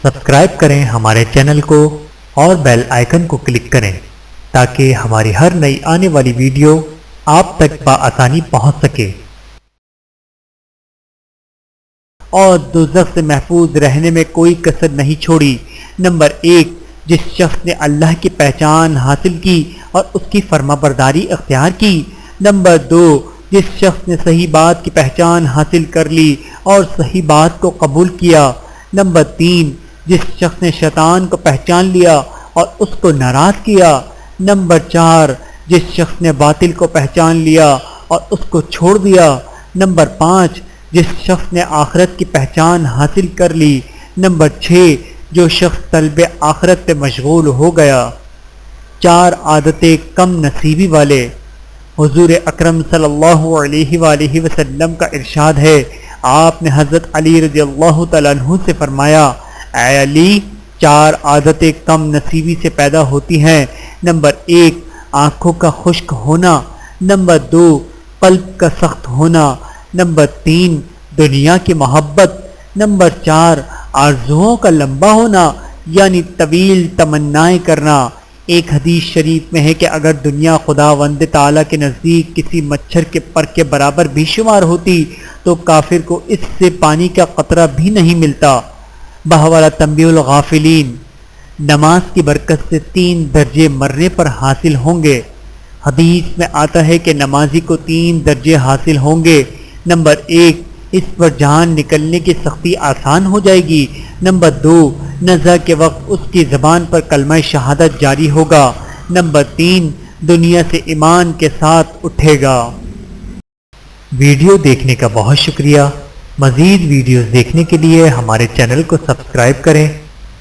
Subscribe کریں ہمارے channel کو اور بیل آئیکن کو کلک کریں تاکہ ہماری ہر نئی آنے والی ویڈیو آپ تک بآسانی پہنچ سکے۔ اور دوزخ سے محفوظ رہنے میں کوئی کسر نہیں چھوڑی۔ نمبر 1، جس شخص نے اللہ کی پہچان حاصل کی اور اس کی فرما برداری اختیار کی۔ نمبر 2، جس شخص نے صحیح بات کی پہچان حاصل کر لی اور صحیح بات کو قبول کیا۔ نمبر 3، جس شخص نے شیطان کو پہچان لیا اور اس کو ناراض کیا۔ نمبر 4، جس شخص نے باطل کو پہچان لیا اور اس کو چھوڑ دیا۔ نمبر 5، جس شخص نے آخرت کی پہچان حاصل کر لی۔ نمبر 6، جو شخص طلب آخرت پہ مشغول ہو گیا۔ 4 عادتیں کم نصیبی والے۔ حضور اکرم صلی اللہ علیہ وآلہ وسلم کا ارشاد ہے، آپ نے حضرت علی رضی اللہ تعالیٰ عنہ سے فرمایا، اے علی، 4 عادتیں کم نصیبی سے پیدا ہوتی ہیں۔ نمبر 1، آنکھوں کا خشک ہونا۔ نمبر 2، قلب کا سخت ہونا۔ نمبر 3، دنیا کی محبت۔ نمبر 4، آرزوؤں کا لمبا ہونا یعنی طویل تمنائیں کرنا۔ ایک حدیث شریف میں ہے کہ اگر دنیا خداوند تعالیٰ کے نزدیک کسی مچھر کے پر کے برابر بھی شمار ہوتی تو کافر کو اس سے پانی کا قطرہ بھی نہیں ملتا۔ بہوالا تنبیہ الغافلین۔ نماز کی برکت سے 3 درجے مرنے پر حاصل ہوں گے۔ حدیث میں آتا ہے کہ نمازی کو 3 درجے حاصل ہوں گے۔ نمبر 1، اس پر جان نکلنے کی سختی آسان ہو جائے گی۔ نمبر 2، نزع کے وقت اس کی زبان پر کلمہ شہادت جاری ہوگا۔ نمبر 3، دنیا سے ایمان کے ساتھ اٹھے گا۔ ویڈیو دیکھنے کا بہت شکریہ۔ مزید ویڈیوز دیکھنے کے لیے ہمارے چینل کو سبسکرائب کریں۔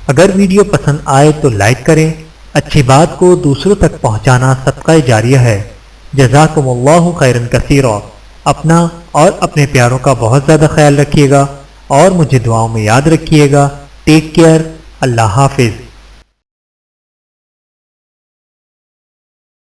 اگر ویڈیو پسند آئے تو لائک کریں۔ اچھی بات کو دوسروں تک پہنچانا صدقہ جاریہ ہے۔ جزاکم اللہ خیرا کثیرا۔ اپنا اور اپنے پیاروں کا بہت زیادہ خیال رکھیے گا اور مجھے دعاؤں میں یاد رکھیے گا۔ Take care. اللہ حافظ۔